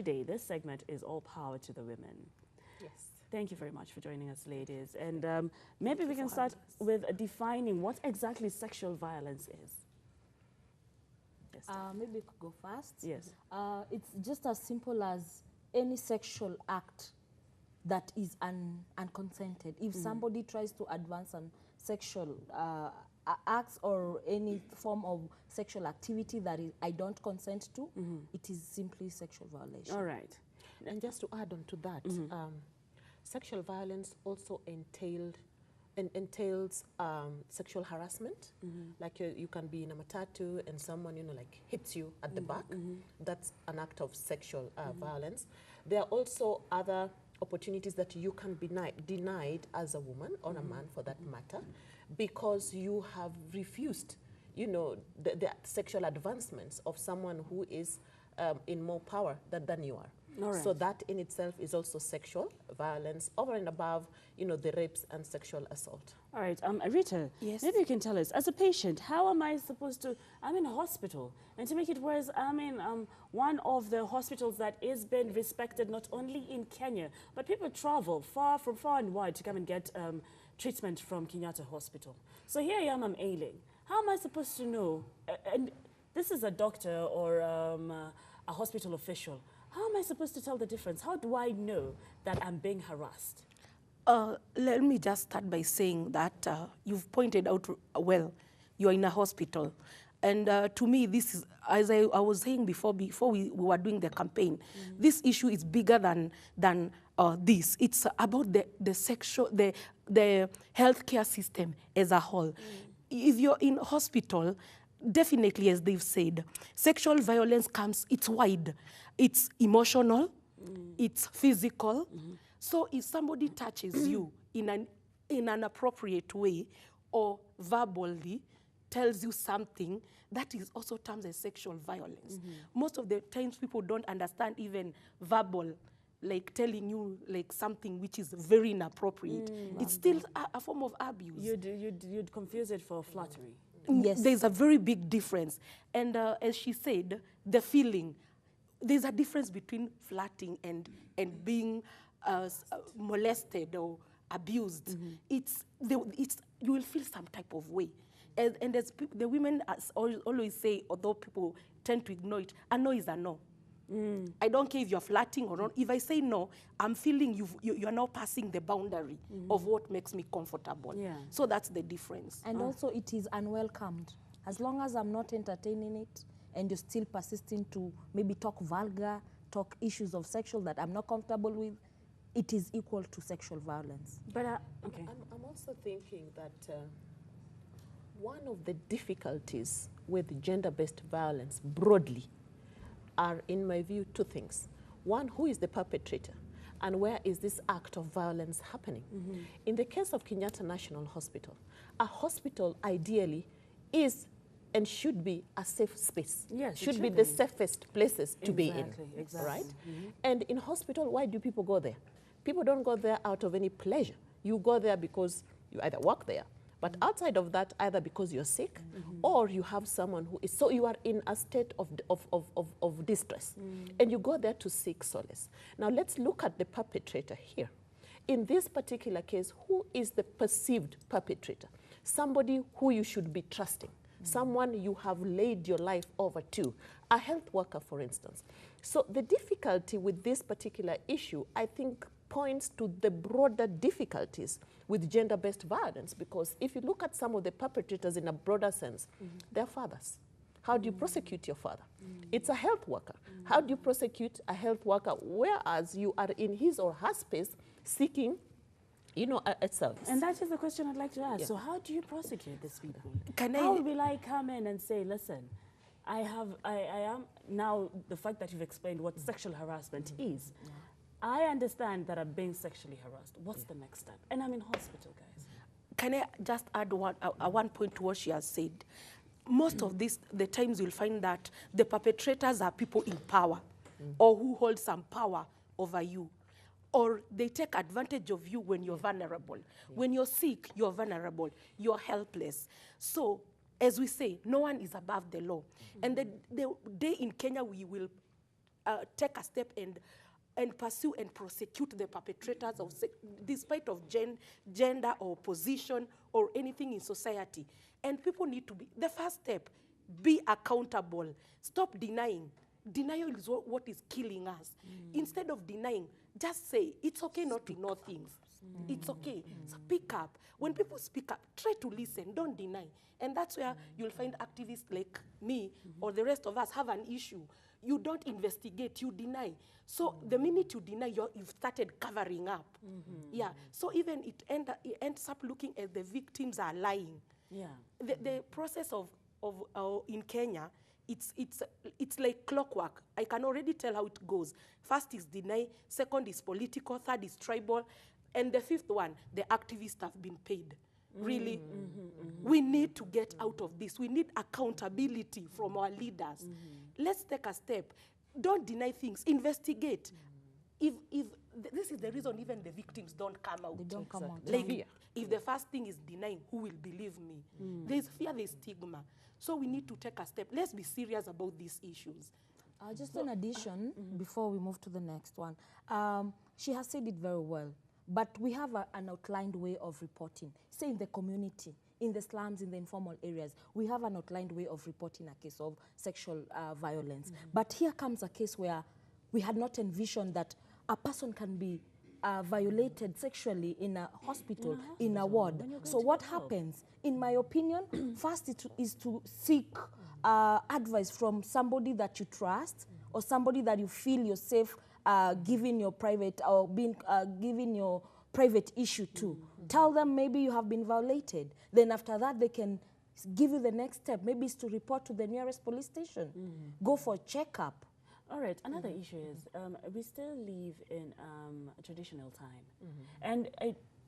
Friday. This segment is all power to the women. Yes. Thank you very much for joining us, ladies. And maybe we can start with defining what exactly sexual violence is. Yes. Maybe we could go first. Yes. It's just as simple as any sexual act that is unconsented. If somebody tries to advance on sexual acts or any form of sexual activity that I don't consent to, it is simply sexual violation. All right. And just to add on to that, sexual violence also entails sexual harassment. Like you can be in a matatu and someone, like hits you at the back. That's an act of sexual violence. There are also other opportunities that you can be denied as a woman or a man for that matter, because you have refused, the sexual advancements of someone who is in more power than you are. Right. So that in itself is also sexual violence over and above, the rapes and sexual assault. All right, Rita, Yes. maybe you can tell us, as a patient, how am I supposed to, I'm in a hospital, and to make it worse, I'm in one of the hospitals that is being respected not only in Kenya, but people travel far and wide to come and get treatment from Kenyatta Hospital. So here I am, I'm ailing. How am I supposed to know, and this is a doctor or a hospital official, how am I supposed to tell the difference? How do I know that I'm being harassed? Let me just start by saying that you've pointed out well, you're in a hospital. And to me, this is, as I was saying before we were doing the campaign, this issue is bigger than this. It's about the healthcare system as a whole. If you're in hospital, definitely, as they've said, sexual violence comes, it's wide. It's emotional, it's physical. So if somebody touches you in an appropriate way or verbally tells you something, that is also termed as sexual violence. Most of the times people don't understand even verbal, like telling you like something which is very inappropriate. It's still a form of abuse. You'd confuse it for flattery. Yes. There's a very big difference. And as she said, the feeling, there's a difference between flirting and being molested or abused. You will feel some type of way. And as the women always say, although people tend to ignore it, a no is a no. I don't care if you're flirting or not. If I say no, I'm feeling you're now passing the boundary of what makes me comfortable. Yeah. So that's the difference. And also it is unwelcomed. As long as I'm not entertaining it and you're still persisting to maybe talk vulgar, talk issues of sexual that I'm not comfortable with, it is equal to sexual violence. But, okay. I'm also thinking that one of the difficulties with gender-based violence broadly are, in my view, two things. One, who is the perpetrator? And where is this act of violence happening? In the case of Kenyatta National Hospital, a hospital ideally is and should be a safe space. Yes, should be the safest places to be in. Exactly. Right? And in hospital, why do people go there? People don't go there out of any pleasure. You go there because you either work there, but outside of that, either because you're sick or you have someone who is, so you are in a state of distress. And you go there to seek solace. Now let's look at the perpetrator here. In this particular case, who is the perceived perpetrator? Somebody who you should be trusting. Someone you have laid your life over to, a health worker, for instance. So the difficulty with this particular issue, I think, points to the broader difficulties with gender-based violence, because if you look at some of the perpetrators in a broader sense, they're fathers. How do you prosecute your father? It's a health worker. How do you prosecute a health worker whereas you are in his or her space seeking a service? And that is the question I'd like to ask. Yeah. So how do you prosecute these people? Can How will I come in and say, listen, I am, now the fact that you've explained what sexual harassment is, I understand that I'm being sexually harassed. What's the next step? And I'm in hospital, guys. Can I just add one point to what she has said? Most of the times you'll find that the perpetrators are people in power or who hold some power over you. Or they take advantage of you when you're vulnerable. When you're sick, you're vulnerable. You're helpless. So, as we say, no one is above the law. And the day in Kenya we will take a step and pursue and prosecute the perpetrators of despite of gender or position or anything in society. And people need to be, the first step, be accountable. Stop denying. Denial is what is killing us. Instead of denying, just say, it's okay not to know things. It's okay. Speak up. When people speak up, try to listen. Don't deny. And that's where you'll find activists like me or the rest of us have an issue. You don't investigate, you deny. So the minute you deny, you've started covering up. Yeah. So even it ends up looking at the victims are lying. Yeah. The process of in Kenya, it's like clockwork. I can already tell how it goes. First is deny, second is political, third is tribal, and the fifth one, the activists have been paid. Really, we need to get out of this. We need accountability from our leaders. Let's take a step. Don't deny things. Investigate. If this is the reason even the victims don't come out. They don't come out. Like, if the first thing is denying, who will believe me? There's fear, there's stigma. So we need to take a step. Let's be serious about these issues. Just in addition, before we move to the next one, she has said it very well, but we have an outlined way of reporting. Say in the community, in the slums, in the informal areas, we have an outlined way of reporting a case of sexual violence. But here comes a case where we had not envisioned that a person can be violated sexually in a hospital, in a ward. So what happens? In my opinion, first is to seek advice from somebody that you trust or somebody that you feel you're safe giving your private or being giving your private issue to. Tell them maybe you have been violated. Then after that, they can give you the next step. Maybe it's to report to the nearest police station. Go for a checkup. All right, another issue is we still live in a traditional time. And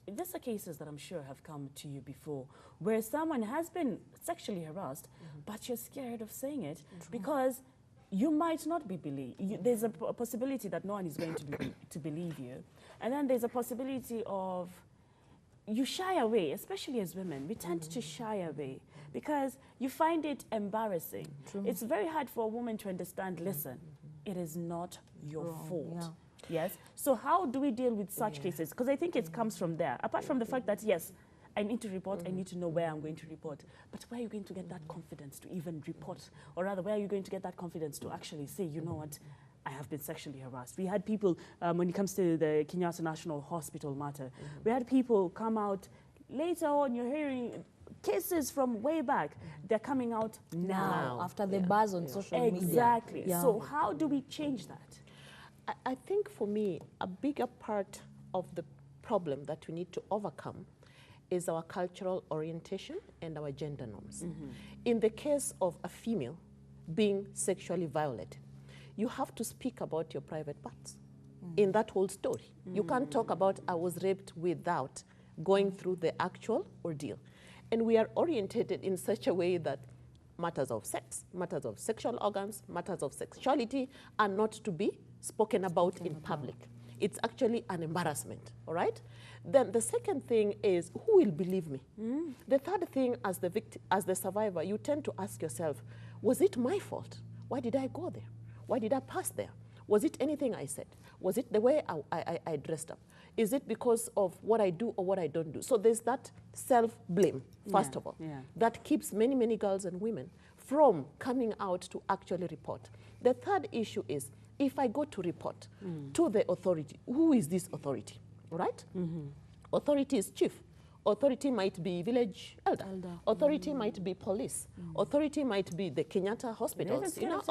these are cases that I'm sure have come to you before, where someone has been sexually harassed, but you're scared of saying it because you might not be believed. There's a possibility that no one is going to believe you. And then there's a possibility of you shy away, especially as women. We tend to shy away because you find it embarrassing. It's very hard for a woman to understand, listen, it is not your fault. Yes? So how do we deal with such cases? Because I think it comes from there. Apart from the fact that, yes, I need to report, I need to know where I'm going to report. But where are you going to get that confidence to even report? Or rather, where are you going to get that confidence to actually say, you know what, I have been sexually harassed? We had people, when it comes to the Kenyatta National Hospital matter, we had people come out later on, you're hearing cases from way back, they're coming out now. After the buzz on social media. Exactly. So how do we change that? I think for me, a bigger part of the problem that we need to overcome is our cultural orientation and our gender norms. In the case of a female being sexually violated, you have to speak about your private parts in that whole story. You can't talk about I was raped without going through the actual ordeal. And we are orientated in such a way that matters of sex, matters of sexual organs, matters of sexuality are not to be spoken about in public. It's actually an embarrassment, all right? Then the second thing is, who will believe me? The third thing, as the victim, as the survivor, you tend to ask yourself, was it my fault? Why did I go there? Why did I pass there? Was it anything I said? Was it the way I dressed up? Is it because of what I do or what I don't do? So there's that self-blame, first of all, that keeps many, many girls and women from coming out to actually report. The third issue is, if I go to report to the authority, who is this authority, right? Authority is chief. Authority might be village elder. Authority might be police. Authority might be the Kenyatta hospitals. You know,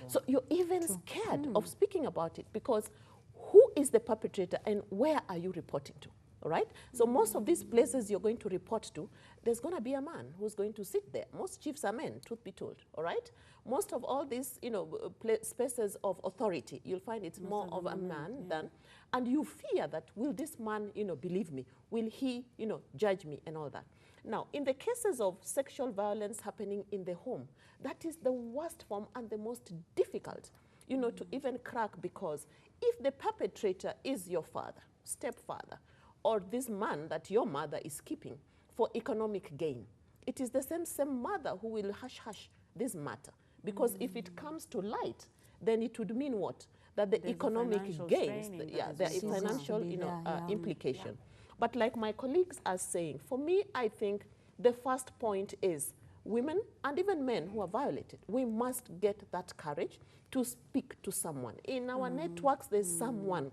so you're even scared of speaking about it because who is the perpetrator and where are you reporting to? All right? So most of these places you're going to report to, there's going to be a man who's going to sit there. Most chiefs are men, truth be told. All right? Most of all these, you know, spaces of authority, you'll find it's more of a man than, and you fear that, will this man, you know, believe me? Will he, you know, judge me and all that? Now, in the cases of sexual violence happening in the home, that is the worst form and the most difficult, you know, to even crack, because if the perpetrator is your father, stepfather, or this man that your mother is keeping for economic gain, it is the same mother who will hush this matter. Because if it comes to light, then it would mean what? That the There's a economic financial gains, straining yeah, that the is also financial, to be there, yeah. implication. But like my colleagues are saying, for me, I think the first point is women and even men who are violated, we must get that courage to speak to someone. In our networks, there's someone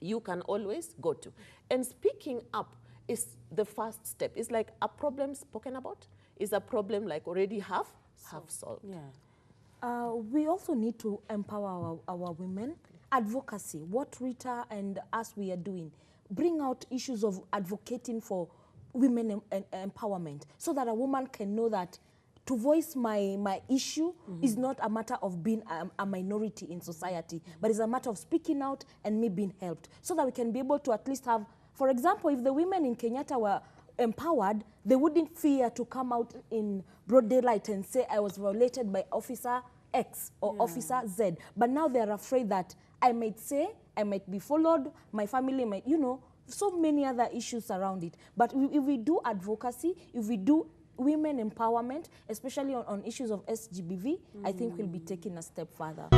you can always go to. And speaking up is the first step. It's like a problem spoken about is a problem like already half solved. Yeah. We also need to empower our women. Advocacy, what Rita and us we are doing, bring out issues of advocating for women empowerment so that a woman can know that to voice my issue is not a matter of being a minority in society, but it's a matter of speaking out and me being helped so that we can be able to at least have, for example, if the women in Kenyatta were empowered, they wouldn't fear to come out in broad daylight and say, I was violated by Officer X or Officer Z. But now they're afraid that I might say, I might be followed, my family might, you know, so many other issues around it. But if we do advocacy, if we do women empowerment, especially on issues of SGBV, I think we'll be taking a step further.